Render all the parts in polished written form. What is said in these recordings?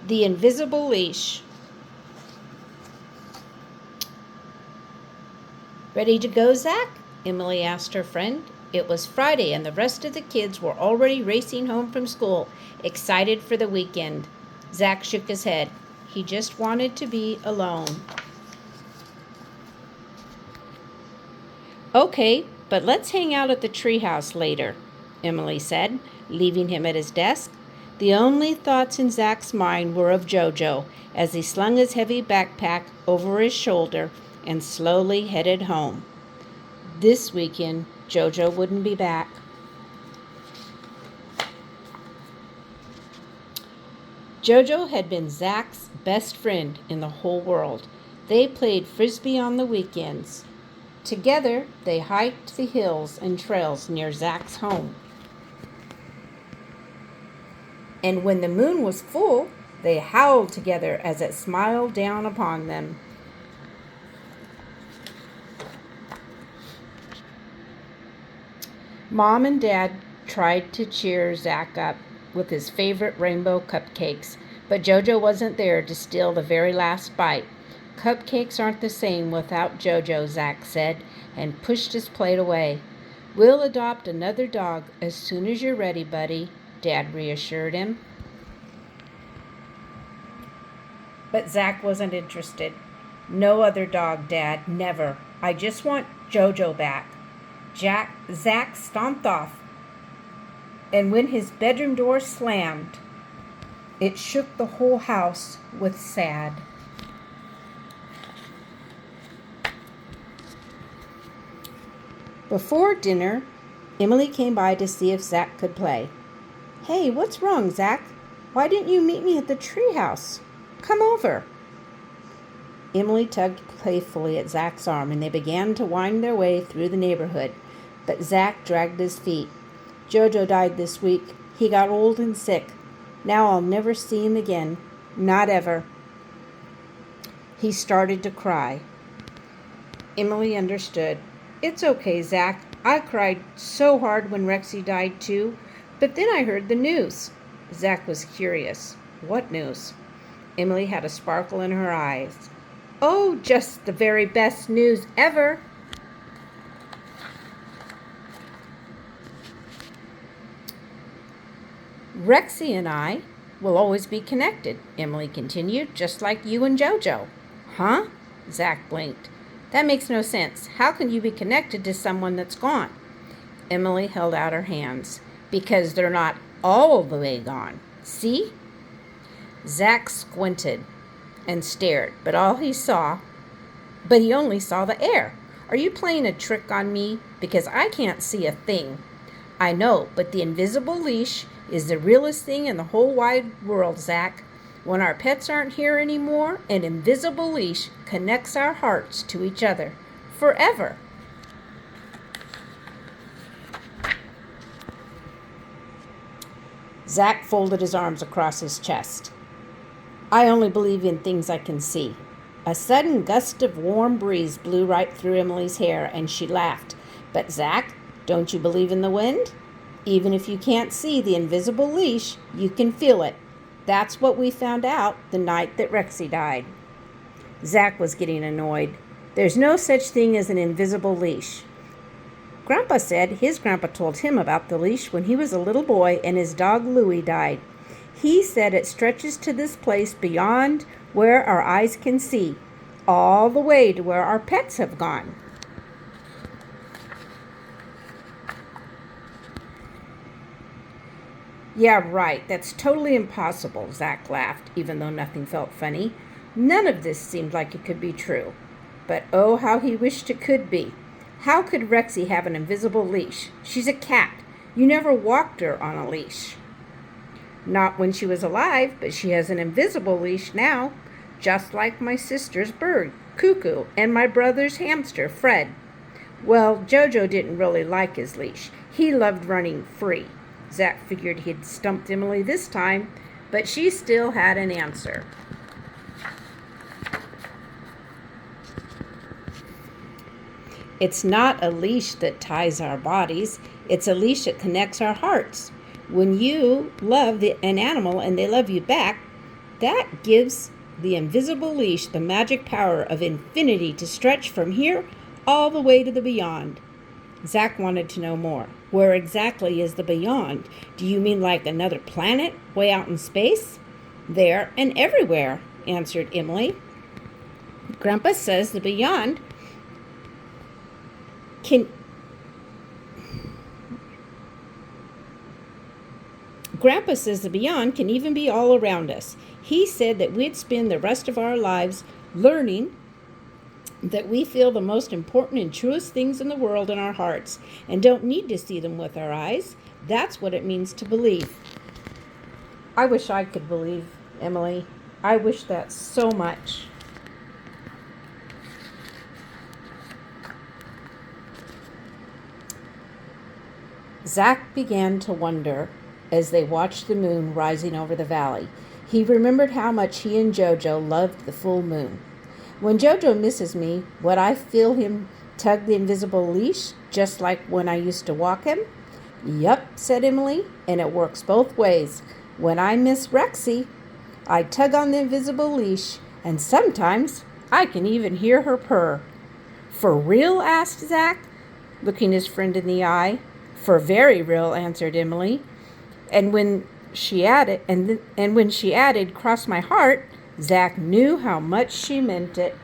The Invisible Leash. Ready to go, Zach? Emily asked her friend. It was Friday, and the rest of the kids were already racing home from school, excited for the weekend. Zach shook his head. He just wanted to be alone. Okay, but let's hang out at the treehouse later, Emily said, leaving him at his desk. The only thoughts in Zach's mind were of Jojo as he slung his heavy backpack over his shoulder and slowly headed home. This weekend, Jojo wouldn't be back. Jojo had been Zach's best friend in the whole world. They played frisbee on the weekends. Together, they hiked the hills and trails near Zach's home. And when the moon was full, they howled together as it smiled down upon them. Mom and Dad tried to cheer Zach up with his favorite rainbow cupcakes, but Jojo wasn't there to steal the very last bite. Cupcakes aren't the same without Jojo, Zach said, and pushed his plate away. We'll adopt another dog as soon as you're ready, buddy, Dad reassured him. But Zach wasn't interested. No other dog, Dad, never. I just want Jojo back. Zach stomped off, and when his bedroom door slammed, it shook the whole house with sad. Before dinner, Emily came by to see if Zach could play. Hey, what's wrong, Zach? Why didn't you meet me at the treehouse? Come over. Emily tugged playfully at Zach's arm, and they began to wind their way through the neighborhood. But Zach dragged his feet. Jojo died this week. He got old and sick. Now I'll never see him again. Not ever. He started to cry. Emily understood. It's okay, Zach. I cried so hard when Rexy died too. But then I heard the news. Zach was curious. What news? Emily had a sparkle in her eyes. Oh, just the very best news ever. Rexy and I will always be connected, Emily continued, just like you and Jojo. Huh? Zach blinked. That makes no sense. How can you be connected to someone that's gone? Emily held out her hands. Because they're not all the way gone. See? Zach squinted and stared, but he only saw the air. Are you playing a trick on me? Because I can't see a thing. I know, but the invisible leash is the realest thing in the whole wide world, Zach. When our pets aren't here anymore, an invisible leash connects our hearts to each other forever. Zach folded his arms across his chest. I only believe in things I can see. A sudden gust of warm breeze blew right through Emily's hair, and she laughed. But Zach, don't you believe in the wind? Even if you can't see the invisible leash, you can feel it. That's what we found out the night that Rexy died. Zach was getting annoyed. There's no such thing as an invisible leash. Grandpa said his grandpa told him about the leash when he was a little boy and his dog Louie died. He said it stretches to this place beyond where our eyes can see, all the way to where our pets have gone. Yeah, right. That's totally impossible, Zach laughed, even though nothing felt funny. None of this seemed like it could be true. But oh, how he wished it could be. How could Rexy have an invisible leash? She's a cat. You never walked her on a leash. Not when she was alive, but she has an invisible leash now, just like my sister's bird, Cuckoo, and my brother's hamster, Fred. Well, Jojo didn't really like his leash. He loved running free. Zach figured he'd stumped Emily this time, but she still had an answer. It's not a leash that ties our bodies. It's a leash that connects our hearts. When you love an animal and they love you back, That gives the invisible leash the magic power of infinity to stretch from here all the way to the beyond. Zack wanted to know more. Where exactly is the beyond? Do you mean like another planet way out in space? There and everywhere, answered Emily. Grandpa says the beyond can even be all around us. He said that we'd spend the rest of our lives learning that we feel the most important and truest things in the world in our hearts and don't need to see them with our eyes. That's what it means to believe. I wish I could believe, Emily. I wish that so much. Zack began to wonder as they watched the moon rising over the valley. He remembered how much he and Jojo loved the full moon. When Jojo misses me, would I feel him tug the invisible leash, just like when I used to walk him? Yup, said Emily, and it works both ways. When I miss Rexy, I tug on the invisible leash, and sometimes I can even hear her purr. For real? Asked Zack, looking his friend in the eye. For very real, answered Emily. And when she added, cross my heart, Zack knew how much she meant it.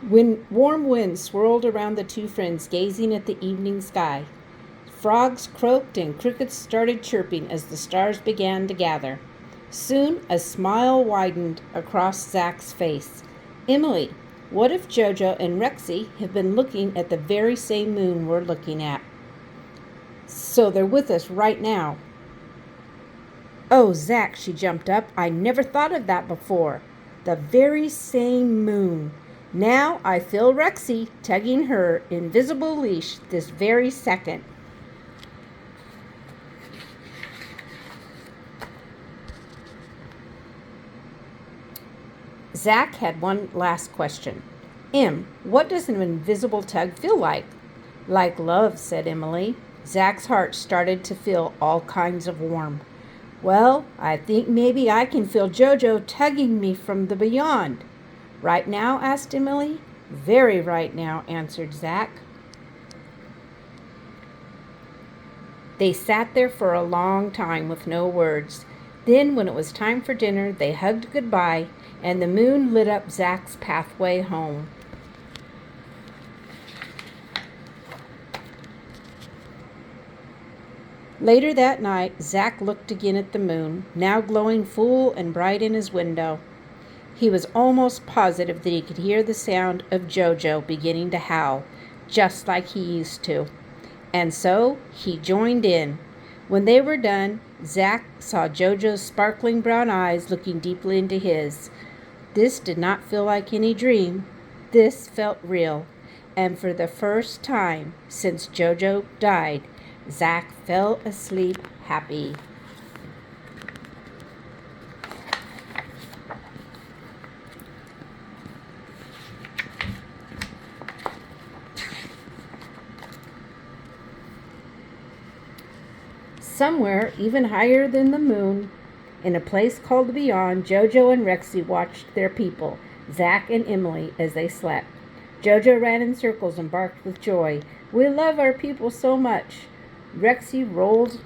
When warm winds swirled around the two friends, gazing at the evening sky, frogs croaked and crickets started chirping as the stars began to gather. Soon a smile widened across Zack's face. Emily, what if Jojo and Rexy have been looking at the very same moon we're looking at? So they're with us right now. Oh, Zack, she jumped up. I never thought of that before. The very same moon. Now I feel Rexy tugging her invisible leash this very second. Zack had one last question. What does an invisible tug feel like? Like love, said Emily. Zack's heart started to feel all kinds of warm. Well, I think maybe I can feel Jojo tugging me from the beyond. Right now? Asked Emily. Very right now, answered Zack. They sat there for a long time with no words. Then, when it was time for dinner, they hugged goodbye, and the moon lit up Zack's pathway home. Later that night, Zack looked again at the moon, now glowing full and bright in his window. He was almost positive that he could hear the sound of Jojo beginning to howl, just like he used to. And so he joined in. When they were done, Zack saw Jojo's sparkling brown eyes looking deeply into his. This did not feel like any dream. This felt real. And for the first time since Jojo died, Zack fell asleep happy. Somewhere even higher than the moon, in a place called the Beyond, Jojo and Rexy watched their people, Zack and Emily, as they slept. Jojo ran in circles and barked with joy. We love our people so much. Rexy rolled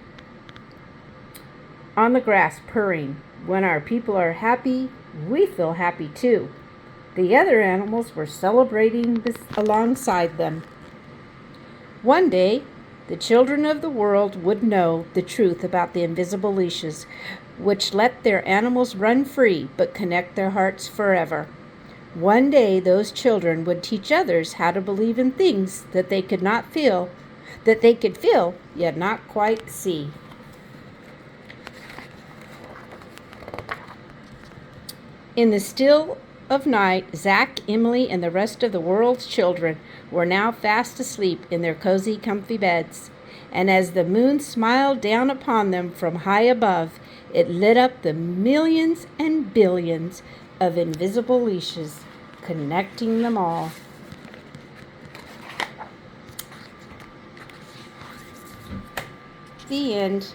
on the grass, purring. When our people are happy, we feel happy too. The other animals were celebrating alongside them. One day, the children of the world would know the truth about the invisible leashes, which let their animals run free but connect their hearts forever. One day, those children would teach others how to believe in things that they could feel, yet not quite see. In the still of night, Zack, Emily, and the rest of the world's children were now fast asleep in their cozy, comfy beds. And as the moon smiled down upon them from high above, it lit up the millions and billions of invisible leashes, connecting them all. The end.